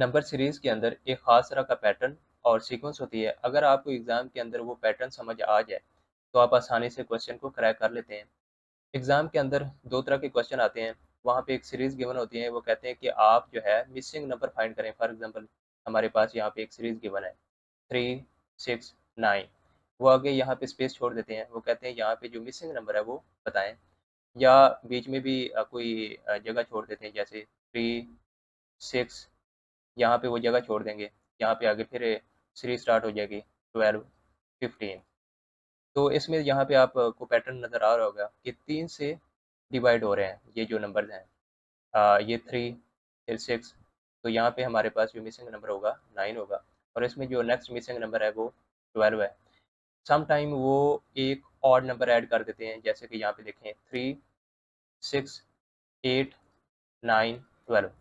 Number series के अंदर एक ख़ास तरह का पैटर्न और सीक्वेंस होती है। अगर आपको एग्ज़ाम के अंदर वो पैटर्न समझ आ जाए, तो आप आसानी से क्वेश्चन को क्रैक कर लेते हैं। एग्ज़ाम के अंदर 2 तरह के क्वेश्चन आते हैं। वहाँ पे एक सीरीज़ गिवन होती है, वो कहते हैं कि आप जो है मिसिंग नंबर फाइंड करें। फॉर एग्ज़ाम्पल हमारे पास यहाँ पे एक सीरीज़ गिवन है 3, 6, 9। वो आगे यहाँ पे स्पेस छोड़ देते हैं। वो कहते हैं यहाँ पे जो मिसिंग नंबर है वो बताएँ, या बीच में भी कोई जगह छोड़ देते हैं, जैसे 3, 6, यहाँ पे वो जगह छोड़ देंगे। यहाँ पे आगे फिर सीरीज़ स्टार्ट हो जाएगी 12, 15। तो इसमें यहाँ पे आपको पैटर्न नज़र आ रहा होगा कि 3 से डिवाइड हो रहे हैं ये जो नंबर्स हैं। ये 3 फिर 6, तो यहाँ पे हमारे पास जो मिसिंग नंबर होगा 9 होगा, और इसमें जो नेक्स्ट मिसिंग नंबर है वो 12 है। सम टाइम वो एक ऑड नंबर ऐड कर देते हैं, जैसे कि यहाँ पे देखें 3, 6, 8, 9, 12।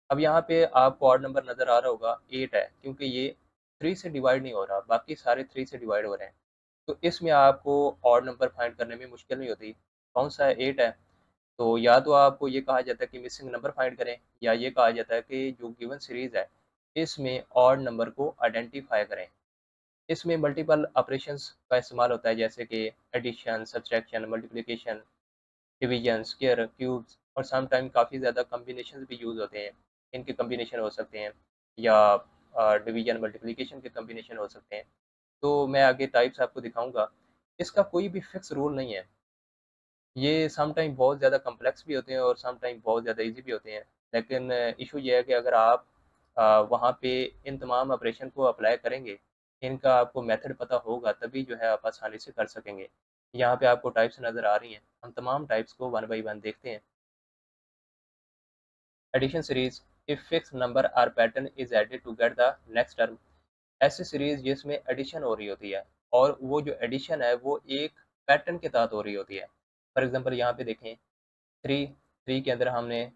अब यहाँ पे आपको ऑड नंबर नज़र आ रहा होगा 8 है, क्योंकि ये 3 से डिवाइड नहीं हो रहा, बाकी सारे 3 से डिवाइड हो रहे हैं। तो इसमें आपको ऑड नंबर फाइंड करने में मुश्किल नहीं होती। कौन सा है? 8 है। तो या तो आपको ये कहा जाता है कि मिसिंग नंबर फाइंड करें, या ये कहा जाता है कि जो गिवन सीरीज़ है, इसमें ऑड नंबर को आइडेंटिफ़ाई करें। इसमें मल्टीपल ऑपरेशंस का इस्तेमाल होता है, जैसे कि addition, subtraction, multiplication, division, square, cubes, और सम टाइम काफ़ी ज़्यादा कॉम्बिनेशंस भी यूज़ होते हैं। इनके कॉम्बिनेशन हो सकते हैं, या डिवीजन मल्टीप्लिकेशन के कॉम्बिनेशन हो सकते हैं। तो मैं आगे टाइप्स आपको दिखाऊंगा। इसका कोई भी फिक्स रूल नहीं है। ये सम टाइम बहुत ज़्यादा कॉम्प्लेक्स भी होते हैं और सम टाइम बहुत ज़्यादा इजी भी होते हैं। लेकिन इशू ये है कि अगर आप वहाँ पे इन तमाम ऑपरेशन को अप्लाई करेंगे, इनका आपको मेथड पता होगा, तभी जो है आप आसानी से कर सकेंगे। यहाँ पे आपको टाइप्स नज़र आ रही हैं। हम तमाम टाइप्स को वन बाई वन देखते हैं। Addition series, if fix number or pattern is added to get the next term. ऐसी सीरीज जिसमें एडिशन हो रही होती है, और वो जो एडिशन है वो एक पैटर्न के तहत हो रही होती है। फॉर एग्जांपल यहाँ पे देखें, 3 के अंदर हमने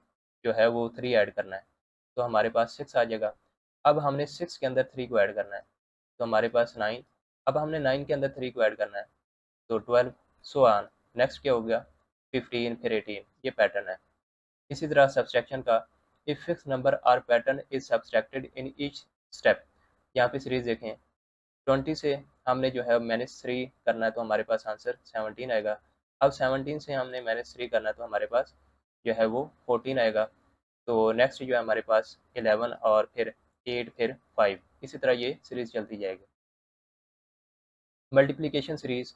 जो है वो 3 ऐड करना है, तो हमारे पास 6 आ जाएगा। अब हमने 6 के अंदर 3 को ऐड करना है, तो हमारे पास 9। अब हमने 9 के अंदर 3 को ऐड करना है, तो 12, सो ऑन। नेक्स्ट क्या हो गया? 15, फिर 18। ये पैटर्न है। इसी तरह सब्सट्रैक्शन का, if fix number or pattern is subtracted in each step. यहाँ पे सीरीज देखें, 20 से हमने जो है -3 करना है, तो हमारे पास आंसर 17 आएगा। अब 17 से हमने -3 करना है, तो हमारे पास जो है वो 14 आएगा। तो नेक्स्ट जो है हमारे पास 11, और फिर 8, फिर 5। इसी तरह ये सीरीज चलती जाएगी। Multiplication series,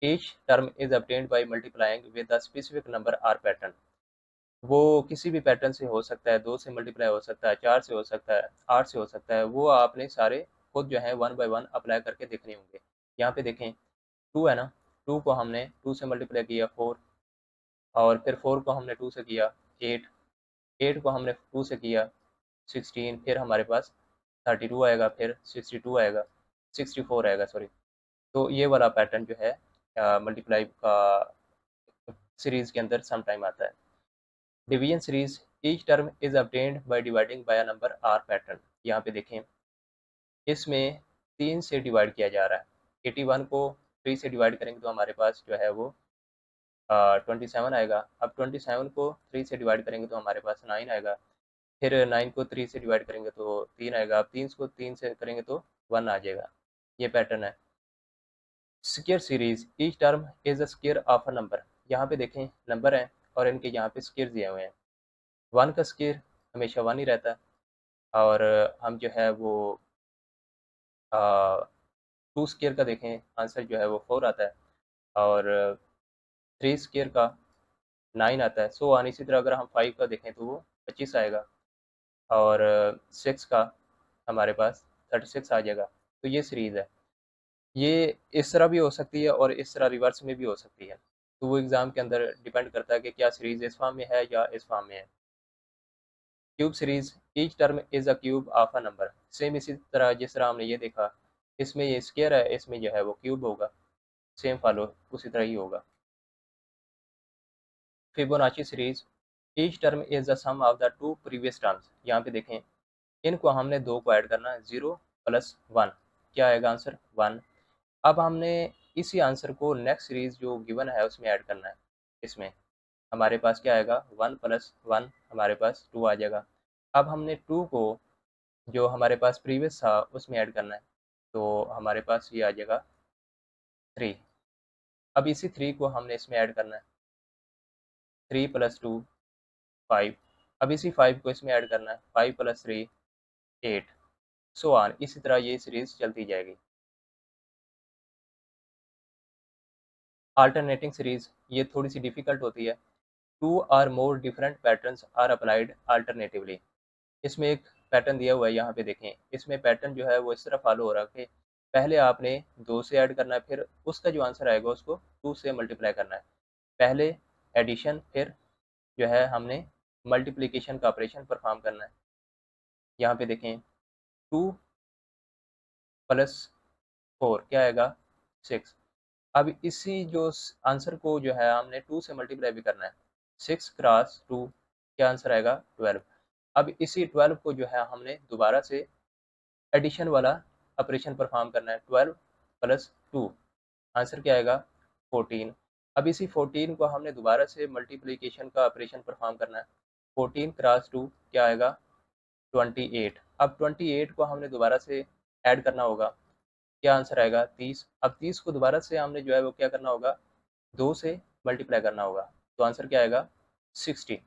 each term is obtained by multiplying with a specific number or pattern। वो किसी भी पैटर्न से हो सकता है, 2 से मल्टीप्लाई हो सकता है, 4 से हो सकता है, 8 से हो सकता है। वो आपने सारे खुद जो है वन बाय वन अप्लाई करके देखने होंगे। यहाँ पे देखें, 2 है ना, 2 को हमने 2 से मल्टीप्लाई किया 4, और फिर 4 को हमने 2 से किया 8, 8 को हमने 2 से किया 16, फिर हमारे पास 32 आएगा, फिर 62 आएगा, 64 आएगा, सॉरी। तो ये वाला पैटर्न जो है मल्टीप्लाई का सीरीज़ के अंदर सम टाइम आता है। Division series, each term is obtained by dividing by a number r pattern. यहाँ पे देखें, इसमें 3 से डिवाइड किया जा रहा है। 81 को 3 से डिवाइड करेंगे तो हमारे पास जो है वो 27 आएगा। अब 27 को 3 से डिवाइड करेंगे तो हमारे पास 9 आएगा। फिर 9 को 3 से डिवाइड करेंगे तो 3 आएगा। अब 3 को 3 से करेंगे तो 1 आ जाएगा। ये पैटर्न है। Square series, each term is a square of a number. यहाँ पे देखें, नंबर है और इनके यहाँ पे स्क्वायर दिए हुए हैं। 1 का स्क्वायर हमेशा 1 ही रहता है, और हम जो है वो 2 स्क्वायर का देखें, आंसर जो है वो 4 आता है, और 3 स्क्वायर का 9 आता है, सो ऑन। इसी तरह अगर हम 5 का देखें तो वो 25 आएगा, और 6 का हमारे पास 36 आ जाएगा। तो ये सीरीज़ है। ये इस तरह भी हो सकती है और इस तरह रिवर्स में भी हो सकती है। तो वो एग्ज़ाम के अंदर डिपेंड करता है कि क्या सीरीज़ इस फॉर्म में है या इस फॉर्म में है। Cube series, each term is a cube of a number. Same इसी तरह जिस तरह हमने ये देखा, इसमें ये स्क्वायर है, इसमें जो है वो क्यूब होगा। सेम फॉलो उसी तरह ही होगा। Fibonacci series, each term is the sum of the two previous terms. यहाँ पे देखें, इनको हमने दो को ऐड करना है, 0 + 1। क्या आएगा आंसर? 1। अब हमने इसी आंसर को नेक्स्ट सीरीज जो गिवन है उसमें ऐड करना है। इसमें हमारे पास क्या आएगा? 1 + 1 हमारे पास 2 आ जाएगा। अब हमने 2 को जो हमारे पास प्रीवियस था उसमें ऐड करना है, तो हमारे पास ये आ जाएगा 3। अब इसी 3 को हमने इसमें ऐड करना है, 3 + 2 5। अब इसी 5 को इसमें ऐड करना है, 5 + 3 8, सो ऑन। इसी तरह ये सीरीज चलती जाएगी। अल्टरनेटिंग सीरीज ये थोड़ी सी डिफिकल्ट होती है। 2 और more different patterns are applied alternatively. इसमें एक पैटर्न दिया हुआ है, यहाँ पे देखें। इसमें पैटर्न जो है वो इस तरह फॉलो हो रहा है कि पहले आपने 2 से ऐड करना है, फिर उसका जो आंसर आएगा उसको 2 से मल्टीप्लाई करना है। पहले एडिशन, फिर जो है हमने मल्टीप्लिकेशन का ऑपरेशन परफॉर्म करना है। यहाँ पे देखें, 2 + 4 क्या आएगा, 6। अब इसी जो आंसर को जो है हमने 2 से मल्टीप्लाई भी करना है। 6 क्रॉस 2 क्या आंसर आएगा, 12। अब इसी 12 को जो है हमने दोबारा से एडिशन वाला ऑपरेशन परफॉर्म करना है। 12 + 2 आंसर क्या आएगा, 14। अब इसी 14 को हमने दोबारा से मल्टीप्लिकेशन का ऑपरेशन परफॉर्म करना है। 14 क्रॉस 2 क्या आएगा, 28। अब 28 को हमने दोबारा से ऐड करना होगा, क्या आंसर आएगा, 30। अब 30 को दोबारा से हमने जो है वो क्या करना होगा, 2 से मल्टीप्लाई करना होगा, तो आंसर क्या आएगा, 60।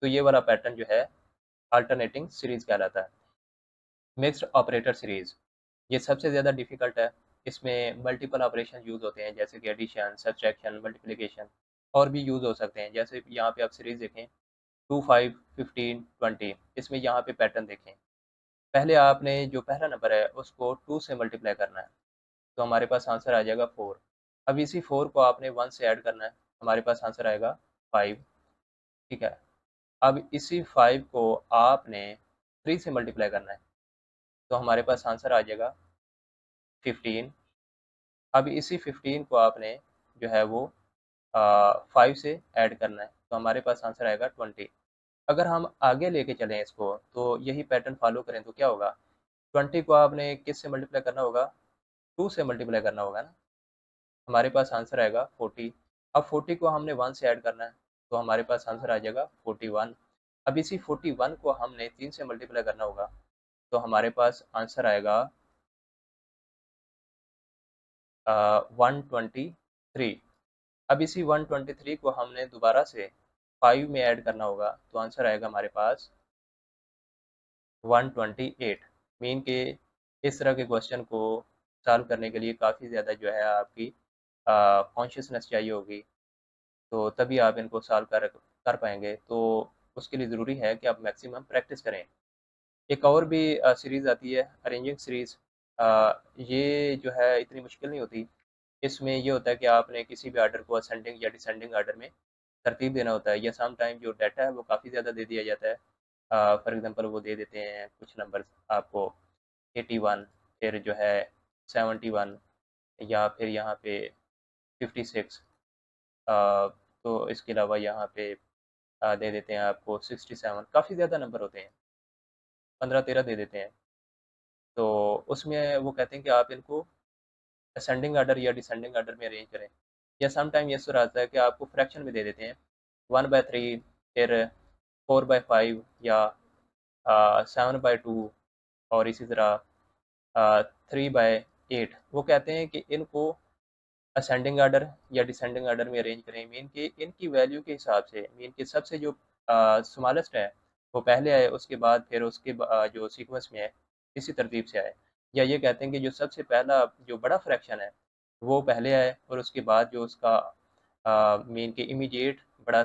तो ये वाला पैटर्न जो है अल्टरनेटिंग सीरीज कहलाता है। मिक्स्ड ऑपरेटर सीरीज ये सबसे ज़्यादा डिफिकल्ट है। इसमें मल्टीपल ऑपरेशन यूज़ होते हैं, जैसे कि एडिशन, सब्ट्रैक्शन, मल्टीप्लिकेशन, और भी यूज़ हो सकते हैं। जैसे यहाँ पे आप सीरीज देखें, 2 5 15 20। इसमें यहाँ पे पैटर्न देखें, पहले आपने जो पहला नंबर है उसको 2 से मल्टीप्लाई करना है, तो हमारे पास आंसर आ जाएगा 4। अब इसी 4 को आपने 1 से ऐड करना है, हमारे पास आंसर आएगा 5। ठीक है। अब इसी 5 को आपने 3 से मल्टीप्लाई करना है, तो हमारे पास आंसर आ जाएगा 15। अब इसी 15 को आपने जो है वो 5 से ऐड करना है, तो हमारे पास आंसर आएगा 20। अगर हम आगे लेके चलें इसको, तो यही पैटर्न फॉलो करें तो क्या होगा, 20 को आपने किस से मल्टीप्लाई करना होगा, 2 से मल्टीप्लाई करना होगा ना, हमारे पास आंसर आएगा 40। अब 40 को हमने 1 से ऐड करना है, तो हमारे पास आंसर आ जाएगा 41। अब इसी 41 को हमने 3 से मल्टीप्लाई करना होगा, तो हमारे पास आंसर आएगा 123। अब इसी 123 को हमने दोबारा से 5 में ऐड करना होगा, तो आंसर आएगा हमारे पास 128। मीन के इस तरह के क्वेश्चन को सॉल्व करने के लिए काफ़ी ज़्यादा जो है आपकी कॉन्शियसनेस चाहिए होगी, तो तभी आप इनको सॉल्व कर कर पाएंगे। तो उसके लिए ज़रूरी है कि आप मैक्सिमम प्रैक्टिस करें। एक और भी सीरीज़ आती है, अरेंजिंग सीरीज़। ये जो है इतनी मुश्किल नहीं होती। इसमें ये होता है कि आपने किसी भी आर्डर को असेंडिंग या डिसेंडिंग आर्डर में तरतीब देना होता है, या सम टाइम जो डाटा है वो काफ़ी ज़्यादा दे दिया जाता है। फॉर एग्जांपल वो दे देते हैं कुछ नंबर्स आपको, 81, फिर जो है 71, या फिर यहाँ पे 56। तो इसके अलावा यहाँ पे दे देते हैं आपको 67। काफ़ी ज़्यादा नंबर होते हैं, 15-13 दे देते हैं। तो उसमें वो कहते हैं कि आप इनको असेंडिंग आर्डर या डिसेंडिंग आर्डर में अरेंज करें। या सम टाइम ये सर आता है कि आपको फ्रैक्शन में दे देते हैं, 1/3, फिर 4/5, या 7/2, और इसी तरह 3/8। वो कहते हैं कि इनको असेंडिंग आर्डर या डिसेंडिंग आर्डर में अरेंज करें। मीन कि इनकी वैल्यू के हिसाब से, मीन कि सबसे जो स्मॉलेस्ट है वो पहले आए, उसके बाद फिर उसके जो सीक्वेंस में है इसी तरतीब से आए। या ये कहते हैं कि जो सबसे पहला जो बड़ा फ्रैक्शन है वो पहले आए, और उसके बाद जो उसका मीन कि इमीडिएट बड़ा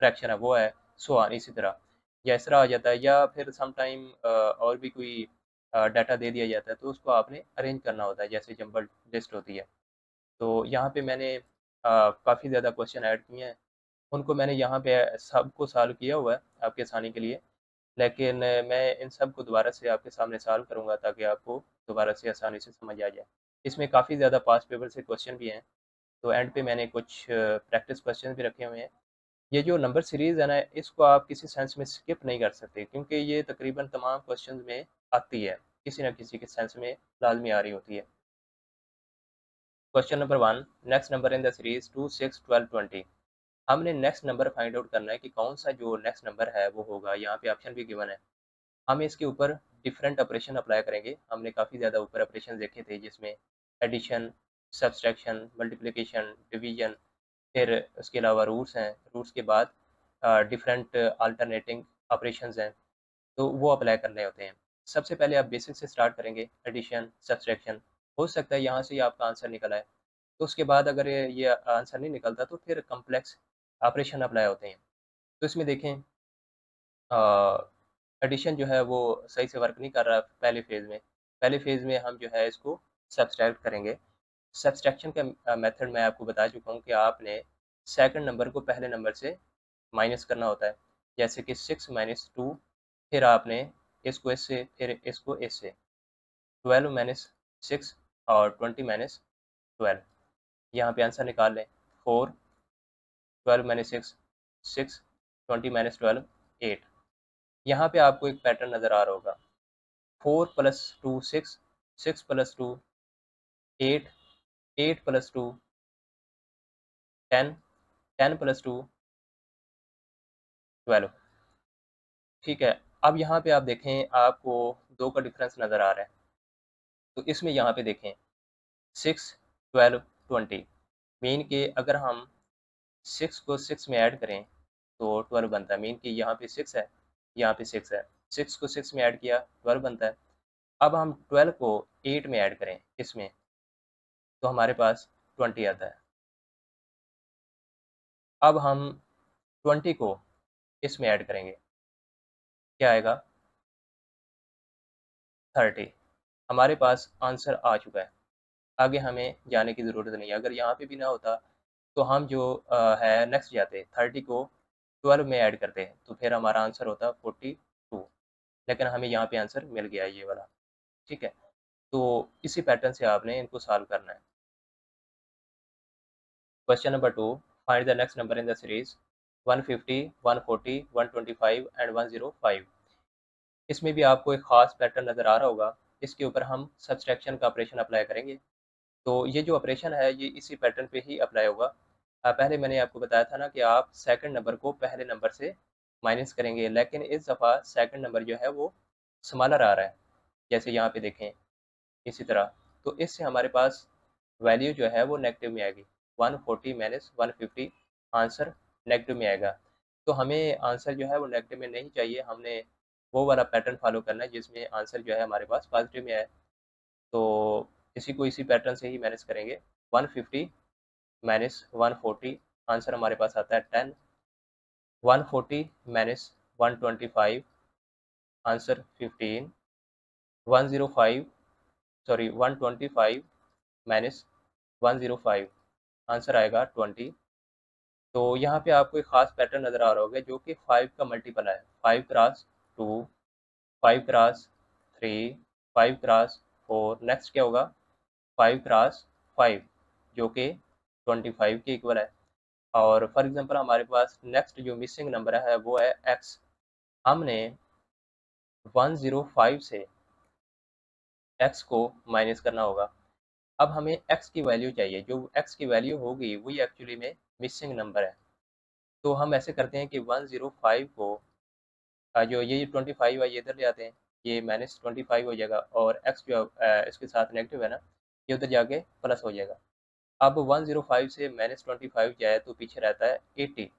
फ्रैक्शन है वो है, सो ऑन, इसी तरह। या इस तरह आ जाता है, या फिर सम टाइम और भी कोई डाटा दे दिया जाता है, तो उसको आपने अरेंज करना होता है, जैसे जंबल लिस्ट होती है। तो यहाँ पे मैंने काफ़ी ज़्यादा क्वेश्चन ऐड किए हैं, उनको मैंने यहाँ पे सबको सॉल्व किया हुआ है आपके आसानी के लिए। लेकिन मैं इन सब को दोबारा से आपके सामने सॉल्व करूँगा, ताकि आपको दोबारा से आसानी से समझ आ जाए। इसमें काफ़ी ज़्यादा पास्ट पेपर से क्वेश्चन भी हैं, तो एंड पे मैंने कुछ प्रैक्टिस क्वेश्चन भी रखे हुए हैं। ये जो नंबर सीरीज़ है ना, इसको आप किसी सेंस में स्किप नहीं कर सकते, क्योंकि ये तकरीबन तमाम क्वेश्चन में आती है, किसी न किसी के सेंस में लाजमी आ रही होती है। Question number 1, next number in the series 2 6 12 20। हमने नेक्स्ट नंबर फाइंड आउट करना है कि कौन सा जो नेक्स्ट नंबर है वो होगा। यहाँ पे ऑप्शन भी गिवन है, हमें इसके ऊपर डिफरेंट ऑपरेशन अप्लाई करेंगे। हमने काफ़ी ज़्यादा ऊपर ऑपरेशन देखे थे जिसमें एडिशन, सब्सट्रैक्शन, मल्टीप्लिकेशन, डिवीजन, फिर उसके अलावा रूट्स हैं। रूट्स के बाद डिफरेंट अल्टरनेटिंग ऑपरेशंस हैं, तो वो अप्लाई करने होते हैं। सबसे पहले आप बेसिक से स्टार्ट करेंगे, एडिशन, सब्सट्रैक्शन। हो सकता है यहाँ से ही आपका आंसर निकल आए। तो उसके बाद अगर ये आंसर नहीं निकलता तो फिर कॉम्प्लेक्स ऑपरेशन अप्लाई होते हैं। तो इसमें देखें एडिशन जो है वो सही से वर्क नहीं कर रहा पहले फ़ेज़ में। पहले फ़ेज़ में हम जो है इसको सब्सट्रैक्ट करेंगे। सब्सट्रैक्शन का मेथड मैं आपको बता चुका हूँ कि आपने सेकंड नंबर को पहले नंबर से माइनस करना होता है। जैसे कि 6 माइनस 2, फिर आपने इसको इससे, फिर इसको इससे। 12 माइनस 6 और 20 माइनस 12। यहाँ पे आंसर निकाल लें। 4, 12 माइनस 6, 6, 20 माइनस 12, 8। यहाँ पे आपको एक पैटर्न नज़र आ रहा होगा। 4 प्लस 2 6, 6 प्लस 2 8, 8 प्लस 2 10, 10 प्लस 2 12। ठीक है। अब यहाँ पे आप देखें आपको 2 का डिफरेंस नज़र आ रहा है। तो इसमें यहाँ पे देखें 6, 12, 20 मीन के अगर हम 6 को 6 में ऐड करें तो 12 बनता है। मीन कि यहाँ पे 6 है, यहाँ पे 6 है। 6 को 6 में ऐड किया 12 बनता है। अब हम 12 को 8 में ऐड करें इसमें, तो हमारे पास 20 आता है। अब हम 20 को इसमें ऐड करेंगे, क्या आएगा? 30। हमारे पास आंसर आ चुका है। आगे हमें जाने की ज़रूरत नहीं है। अगर यहाँ पे भी ना होता तो हम जो है नेक्स्ट जाते, 30 को 12 में ऐड करते हैं तो फिर हमारा आंसर होता 42। लेकिन हमें यहाँ पे आंसर मिल गया ये वाला। ठीक है। तो इसी पैटर्न से आपने इनको सॉल्व करना है। Question number 2, find the next number in the series 150, 140, 125 and 105। इसमें भी आपको एक खास पैटर्न नज़र आ रहा होगा। इसके ऊपर हम सब्सट्रैक्शन का ऑपरेशन अप्लाई करेंगे। तो ये जो ऑपरेशन है ये इसी पैटर्न पे ही अप्लाई होगा। पहले मैंने आपको बताया था ना कि आप सेकंड नंबर को पहले नंबर से माइनस करेंगे, लेकिन इस दफ़ा सेकंड नंबर जो है वो स्मॉलर आ रहा है। जैसे यहाँ पे देखें इसी तरह। तो इससे हमारे पास वैल्यू जो है वो नेगेटिव में आएगी। 140 माइनस 150 आंसर नेगेटिव में आएगा। तो हमें आंसर जो है वो नेगेटिव में नहीं चाहिए, हमने वो वाला पैटर्न फॉलो करना है जिसमें आंसर जो है हमारे पास पॉजिटिव में आए। तो इसी को इसी पैटर्न से ही मैनेज करेंगे। 150 माइनस 140 आंसर हमारे पास आता है 10। 140 minus 125 answer 15। 105 sorry 125 minus 105 answer आएगा 20। तो यहाँ पे आपको एक खास पैटर्न नज़र आ रहा होगा जो कि 5 का मल्टीपल है। 5 क्रॉस 2, 5 क्रॉस 3, 5 क्रॉस 4, नेक्स्ट क्या होगा 5 क्रॉस 5 जो कि 25 के इक्वल है। और फॉर एग्जांपल हमारे पास नेक्स्ट जो मिसिंग नंबर है वो है x। हमने 105 से x को माइनस करना होगा। अब हमें x की वैल्यू चाहिए, जो x की वैल्यू होगी वही एक्चुअली में मिसिंग नंबर है। तो हम ऐसे करते हैं कि 105 को जो ये 25 है ये इधर ले आते हैं, ये माइनस 25 हो जाएगा और x जो इसके साथ नेगेटिव है ना, ये उधर जाके प्लस हो जाएगा। अब 105 से माइनस 25 जाए तो पीछे रहता है 80।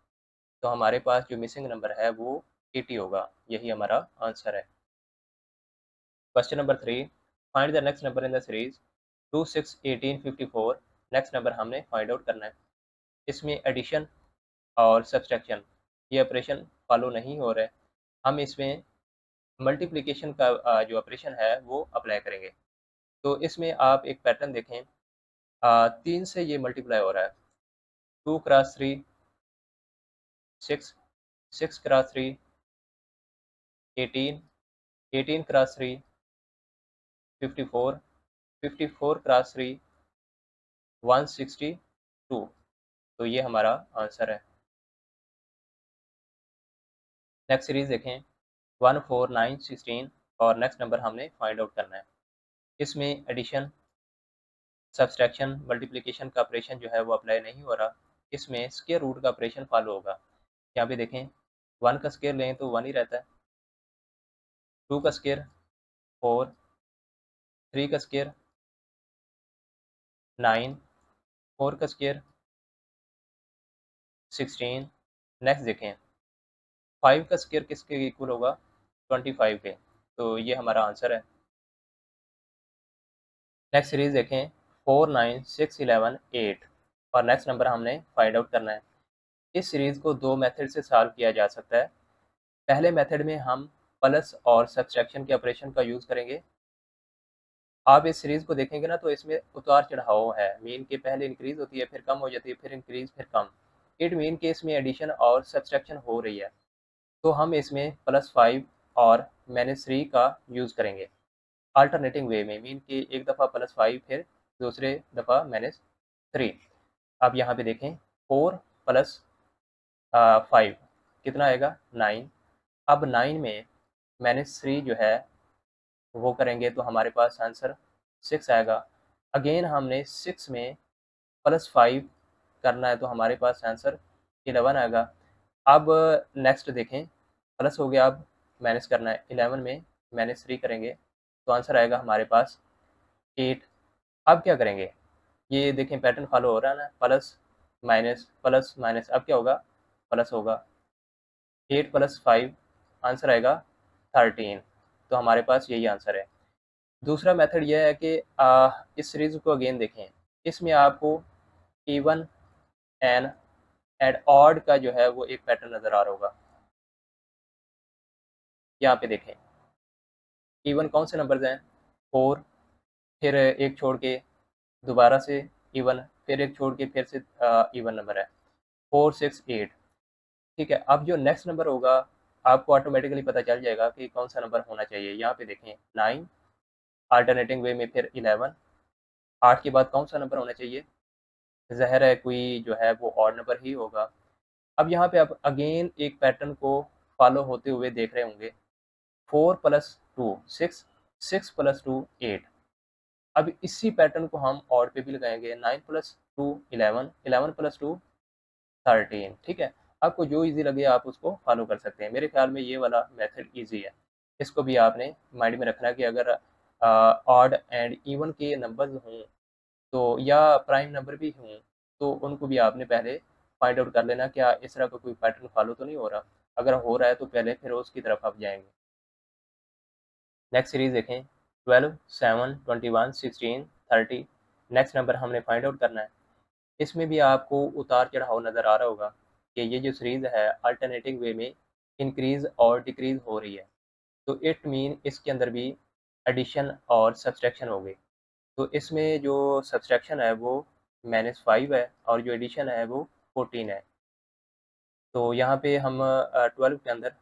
तो हमारे पास जो मिसिंग नंबर है वो 80 होगा। यही हमारा आंसर है। Question number 3, find the next number in the series 2, 6, 18, 54। Next number हमने फाइंड आउट करना है। इसमें एडिशन और सब्सट्रैक्शन ये ऑपरेशन फॉलो नहीं हो रहे। हम इसमें मल्टीप्लिकेशन का जो ऑपरेशन है वो अप्लाई करेंगे। तो इसमें आप एक पैटर्न देखें, 3 से ये मल्टीप्लाई हो रहा है। 2 क्रॉस 3 6, 6 क्रॉस 3 18, 18 क्रॉस 3 54, 54 क्रॉस 3 162। तो ये हमारा आंसर है। नेक्स्ट सीरीज देखें 1, 4, 9, 16 और नेक्स्ट नंबर हमने फाइंड आउट करना है। इसमें एडिशन, सब्सट्रैक्शन, मल्टीप्लिकेशन का ऑपरेशन जो है वो अप्लाई नहीं हो रहा। इसमें स्क्वायर रूट का ऑपरेशन फॉलो होगा। यहाँ पे देखें 1 का स्क्वायर लें तो 1 ही रहता है, 2 का स्क्वायर 4, 3 का स्क्वायर 9, 4 का स्क्वायर 16। नेक्स्ट देखें 5 का स्क्वायर किसके इक्वल होगा, 25 के। तो ये हमारा आंसर है। नेक्स्ट सीरीज देखें 4, 9, 6, 11, 8 और नेक्स्ट नंबर हमने फाइंड आउट करना है। इस सीरीज को दो मेथड से सॉल्व किया जा सकता है। पहले मेथड में हम प्लस और सब्सट्रैक्शन के ऑपरेशन का यूज़ करेंगे। आप इस सीरीज को देखेंगे ना तो इसमें उतार चढ़ाव है, मीन के पहले इंक्रीज होती है, फिर कम हो जाती है, फिर इंक्रीज, फिर कम। इट मीन के इसमें एडिशन और सब्सट्रैक्शन हो रही है। तो हम इसमें +5 और -3 का यूज़ करेंगे अल्टरनेटिंग वे में, मीन कि एक दफ़ा +5 फिर दूसरे दफ़ा -3। अब यहाँ पे देखें 4 + 5 कितना आएगा, 9। अब 9 में -3 जो है वो करेंगे तो हमारे पास आंसर 6 आएगा। अगेन हमने 6 में +5 करना है तो हमारे पास आंसर 11 आएगा। अब नेक्स्ट देखें, प्लस हो गया, अब माइनस करना है। 11 में -3 करेंगे तो आंसर आएगा हमारे पास 8। अब क्या करेंगे, ये देखें पैटर्न फॉलो हो रहा है ना, प्लस माइनस, अब क्या होगा, प्लस होगा। 8 + 5 आंसर आएगा 13। तो हमारे पास यही आंसर है। दूसरा मेथड यह है कि इस सीरीज़ को अगेन देखें। इसमें आपको इवन एंड ऑड का जो है वो एक पैटर्न नज़र आ रहा होगा। यहाँ पे देखें इवन कौन से नंबर्स हैं, 4, फिर एक छोड़ के दोबारा से इवन, फिर एक छोड़ के फिर से इवन नंबर है 4, 6, 8। ठीक है, अब जो नेक्स्ट नंबर होगा आपको ऑटोमेटिकली पता चल जाएगा कि कौन सा नंबर होना चाहिए। यहाँ पे देखें 9, अल्टरनेटिंग वे में फिर 11, 8 के बाद कौन सा नंबर होना चाहिए, ज़ाहिर है कोई जो है वो ऑड नंबर ही होगा। अब यहाँ पे आप अगेन एक पैटर्न को फॉलो होते हुए देख रहे होंगे, 4 + 2 6, 6 + 2 8। अब इसी पैटर्न को हम ऑड पे भी लगाएंगे, 9 + 2 11, 11 + 2 13। ठीक है, आपको जो इजी लगे आप उसको फॉलो कर सकते हैं। मेरे ख्याल में ये वाला मेथड इजी है। इसको भी आपने माइंड में रखना कि अगर ऑड एंड इवन के नंबर्स हों तो या प्राइम नंबर भी हों तो उनको भी आपने पहले फाइंड आउट कर लेना, क्या इस तरह का कोई पैटर्न फॉलो तो नहीं हो रहा। अगर हो रहा है तो पहले फिर उसकी तरफ आप जाएंगे। नेक्स्ट सीरीज देखें 12, 7, 21, 16, 30। नेक्स्ट नंबर हमने फाइंड आउट करना है। इसमें भी आपको उतार चढ़ाव नज़र आ रहा होगा कि ये जो सीरीज़ है अल्टरनेटिंग वे में इंक्रीज़ और डिक्रीज़ हो रही है। तो इट मीन इसके अंदर भी एडिशन और सब्सट्रैक्शन हो गई। तो इसमें जो सब्सट्रैक्शन है वो -5 है और जो एडिशन है वो 14 है। तो यहाँ पे हम 12 के अंदर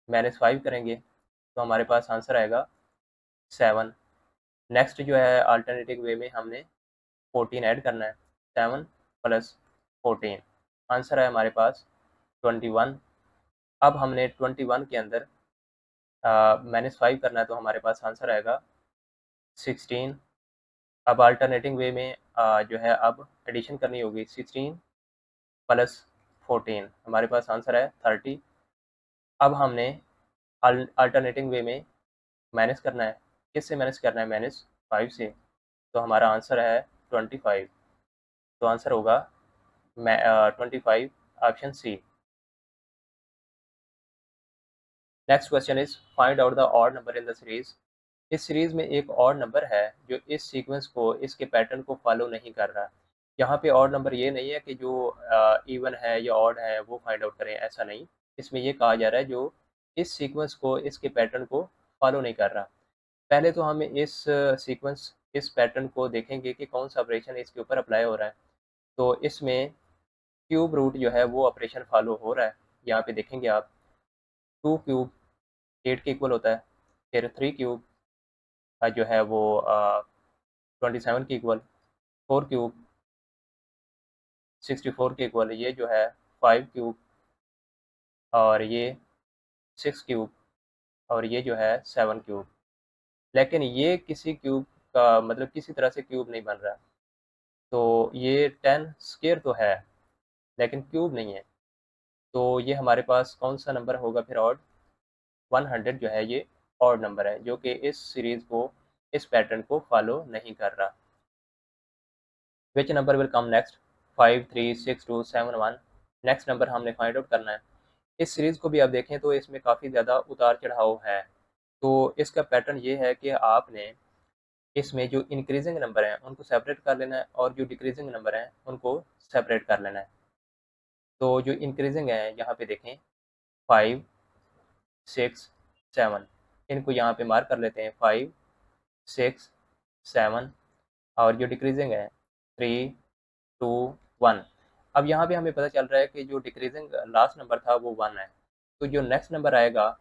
-5 करेंगे तो हमारे पास आंसर आएगा 7। नेक्स्ट जो है अल्टरनेटिव वे में हमने 14 ऐड करना है, 7 + 14 आंसर है हमारे पास 21। अब हमने 21 के अंदर -5 करना है तो हमारे पास आंसर आएगा 16। अब अल्टरनेटिंग वे में जो है अब एडिशन करनी होगी, 16 + 14 हमारे पास आंसर है 30। अब हमने अल्टरनेटिंग वे में माइनस करना है, किससे माइनस करना है, -5 से। तो हमारा आंसर है 25। तो आंसर होगा 25, option C. Next question is find out the odd number in the series. इस सीरीज में एक ऑड नंबर है जो इस सीक्वेंस को, इसके पैटर्न को फॉलो नहीं कर रहा। यहाँ पे ऑड नंबर ये नहीं है कि जो इवन है या ऑड है वो फाइंड आउट करें, ऐसा नहीं। इसमें ये कहा जा रहा है जो इस सीक्वेंस को, इसके पैटर्न को फॉलो नहीं कर रहा। पहले तो हम इस सीक्वेंस, इस पैटर्न को देखेंगे कि कौन सा ऑपरेशन इसके ऊपर अप्लाई हो रहा है। तो इसमें क्यूब रूट जो है वो ऑपरेशन फॉलो हो रहा है। यहाँ पे देखेंगे आप 2 क्यूब 8 के इक्वल होता है, फिर 3 क्यूब जो है वो 27 के इक्वल, 4 क्यूब 64 के इक्वल, ये जो है 5 क्यूब और ये 6 क्यूब और ये जो है 7 क्यूब। लेकिन ये किसी क्यूब का मतलब किसी तरह से क्यूब नहीं बन रहा। तो ये 10 स्क्वायर तो है लेकिन क्यूब नहीं है। तो ये हमारे पास कौन सा नंबर होगा फिर ऑड, 100 जो है ये ऑड नंबर है जो कि इस सीरीज़ को, इस पैटर्न को फॉलो नहीं कर रहा। Which number will come next? 5 3 6 2 7 1। Next number हमने फाइंड आउट करना है। इस सीरीज़ को भी आप देखें तो इसमें काफ़ी ज़्यादा उतार चढ़ाव है। तो इसका पैटर्न ये है कि आपने इसमें जो इंक्रीजिंग नंबर हैं उनको सेपरेट कर लेना है और जो डिक्रीजिंग नंबर हैं उनको सेपरेट कर लेना है। तो जो इंक्रीजिंग है यहाँ पे देखें 5 6 7, इनको यहाँ पे मार्क कर लेते हैं 5 6 7। और जो डिक्रीजिंग है 3 2 1। अब यहाँ पे हमें पता चल रहा है कि जो डिक्रीजिंग लास्ट नंबर था वो 1 है, तो जो नेक्स्ट नंबर आएगा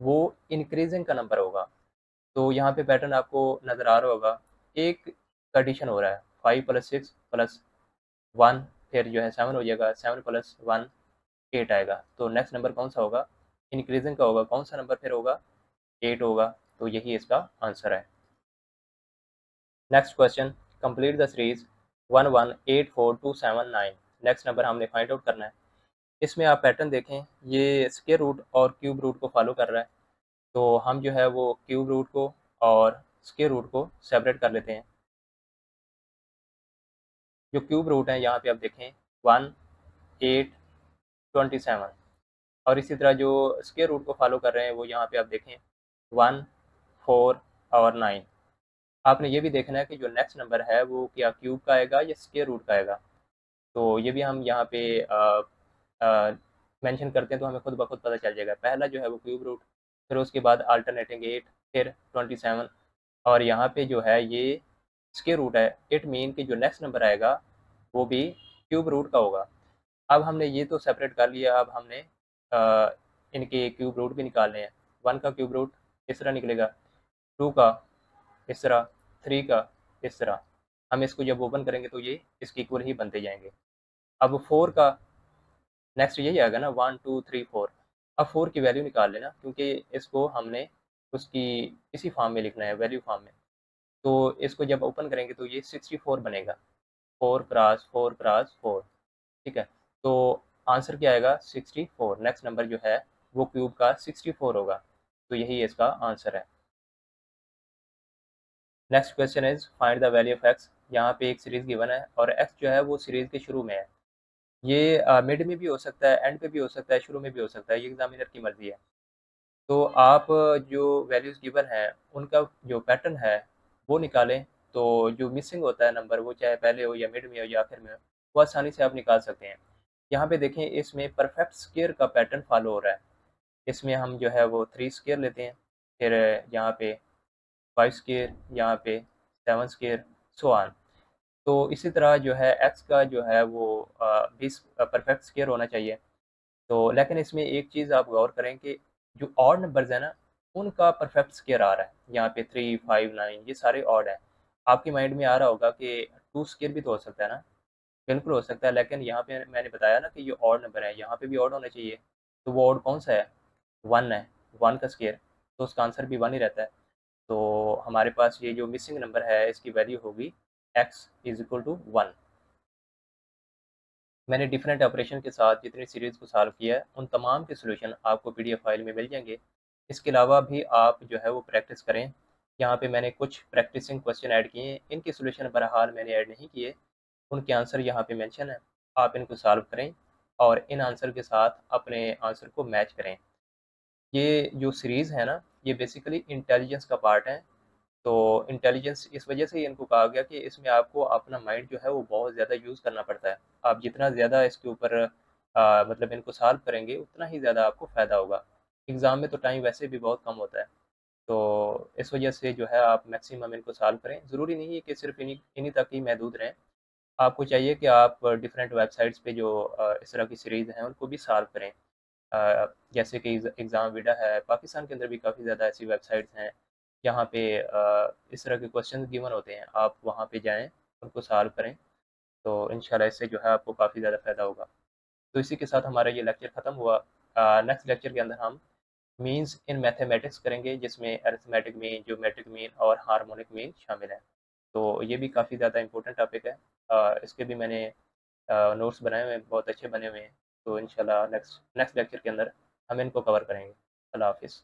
वो इंक्रीजिंग का नंबर होगा। तो यहाँ पे पैटर्न आपको नज़र आ रहा होगा, एक एडिशन हो रहा है 5 + 6 + 1, फिर जो है 7 हो जाएगा, 7 + 1 8 आएगा। तो नेक्स्ट नंबर कौन सा होगा? इंक्रीजिंग का होगा। कौन सा नंबर फिर होगा? 8 होगा। तो यही इसका आंसर है। Next question, complete the series 1 1 8 4 2 7 9। Next number हमने फाइंड आउट करना है। इसमें आप पैटर्न देखें, ये स्क्वायर रूट और क्यूब रूट को फॉलो कर रहा है। तो हम जो है वो क्यूब रूट को और स्क्वायर रूट को सेपरेट कर लेते हैं। जो क्यूब रूट है यहाँ पे आप देखें 1 8 27, और इसी तरह जो स्क्वायर रूट को फॉलो कर रहे हैं वो यहाँ पे आप देखें 1 4 और 9। आपने ये भी देखना है कि जो नेक्स्ट नंबर है वो क्या क्यूब का आएगा या स्क्वायर रूट का आएगा। तो ये भी हम यहाँ पे मेंशन करते हैं तो हमें खुद ब खुद पता चल जाएगा। पहला जो है वो क्यूब रूट, फिर उसके बाद अल्टरनेटिंग 8, फिर 27, और यहाँ पे जो है ये स्क्वायर रूट है। इट मीन कि जो नेक्स्ट नंबर आएगा वो भी क्यूब रूट का होगा। अब हमने ये तो सेपरेट कर लिया, अब हमने इनके क्यूब रूट भी निकालने हैं। 1 का क्यूब रूट इस तरह निकलेगा, 2 का इस तरह, 3 का इस तरह। हम इसको जब ओपन करेंगे तो ये इसके इक्वल ही बनते जाएंगे। अब 4 का नेक्स्ट यही आएगा ना, 1 2 3 4। अब 4 की वैल्यू निकाल लेना क्योंकि इसको हमने उसकी इसी फॉर्म में लिखना है, वैल्यू फॉर्म में। तो इसको जब ओपन करेंगे तो ये 64 बनेगा, 4 क्रॉस 4 क्रॉस 4। ठीक है, तो आंसर क्या आएगा? 64। नेक्स्ट नंबर जो है वो क्यूब का 64 होगा। तो यही इसका आंसर है। Next question is find the value of x. यहाँ पे एक सीरीज गिवन है और एक्स जो है वो सीरीज के शुरू में है। ये मिड में भी हो सकता है, एंड पे भी हो सकता है, शुरू में भी हो सकता है, ये एग्जामिनर की मर्जी है। तो आप जो वैल्यूज़ गिवन है उनका जो पैटर्न है वो निकालें। तो जो मिसिंग होता है नंबर, वो चाहे पहले हो या मिड में हो या आखिर में हो, वो आसानी से आप निकाल सकते हैं। यहाँ पे देखें, इसमें परफेक्ट स्क्वायर का पैटर्न फॉलो हो रहा है। इसमें हम जो है वो 3 स्क्वायर लेते हैं, फिर यहाँ पे 5 स्क्वायर, यहाँ पे 7 स्क्वायर, सो ऑन। तो इसी तरह जो है एक्स का जो है वो 20 परफेक्ट स्क्वायर होना चाहिए। तो लेकिन इसमें एक चीज़ आप गौर करें कि जो ऑड नंबर्स हैं ना, उनका परफेक्ट स्क्वायर आ रहा है। यहाँ पे 3 5 9 ये सारे ऑड हैं। आपके माइंड में आ रहा होगा कि 2 स्क्वायर भी तो हो सकता है ना। बिल्कुल हो सकता है, लेकिन यहाँ पे मैंने बताया ना कि ये ऑड नंबर है, यहाँ पे भी ऑड होना चाहिए। तो वो ऑड कौन सा है? 1 है। 1 का स्क्वायर, तो उसका आंसर भी 1 ही रहता है। तो हमारे पास ये जो मिसिंग नंबर है इसकी वैल्यू होगी x = 1। मैंने डिफरेंट ऑपरेशन के साथ जितनी सीरीज़ को सॉल्व किया है उन तमाम के सॉल्यूशन आपको पीडीएफ फाइल में मिल जाएंगे। इसके अलावा भी आप जो है वो प्रैक्टिस करें। यहाँ पे मैंने कुछ प्रैक्टिसिंग क्वेश्चन ऐड किए हैं, इनके सॉल्यूशन बहरहाल मैंने ऐड नहीं किए, उनके आंसर यहाँ पे मेंशन है। आप इनको सॉल्व करें और इन आंसर के साथ अपने आंसर को मैच करें। ये जो सीरीज़ है ना, ये बेसिकली इंटेलिजेंस का पार्ट है। तो इंटेलिजेंस इस वजह से ही इनको कहा गया कि इसमें आपको अपना माइंड जो है वो बहुत ज़्यादा यूज़ करना पड़ता है। आप जितना ज़्यादा इसके ऊपर मतलब इनको सॉल्व करेंगे उतना ही ज़्यादा आपको फ़ायदा होगा। एग्ज़ाम में तो टाइम वैसे भी बहुत कम होता है। तो इस वजह से जो है आप मैक्सिमम इनको सॉल्व करें। ज़रूरी नहीं है कि सिर्फ़ इन्हीं इन्हीं तक ही महदूद रहें। आपको चाहिए कि आप डिफरेंट वेबसाइट्स पे जो इस तरह की सीरीज़ हैं उनको भी सॉल्व करें। जैसे कि एग्ज़ाम विडा है, पाकिस्तान के अंदर भी काफ़ी ज़्यादा ऐसी वेबसाइट्स हैं जहाँ पे इस तरह के क्वेश्चन गिवन होते हैं। आप वहाँ पे जाएँ, उनको सॉल्व करें, तो इंशाल्लाह इससे जो है आपको काफ़ी ज़्यादा फ़ायदा होगा। तो इसी के साथ हमारा ये लेक्चर ख़त्म हुआ। नेक्स्ट लेक्चर के अंदर हम मीन्स इन मैथमेटिक्स करेंगे, जिसमें अरिथमेटिक मीन, ज्योमेट्रिक मीन और हार्मोनिक मीन शामिल हैं। तो ये भी काफ़ी ज़्यादा इंपॉर्टेंट टॉपिक है। इसके भी मैंने नोट्स बनाए हुए हैं, बहुत अच्छे बने हुए हैं। तो इंशाल्लाह नेक्स्ट नेक्स्ट लेक्चर के अंदर हम इनको कवर करेंगे। अल्लाह हाफ़िज़।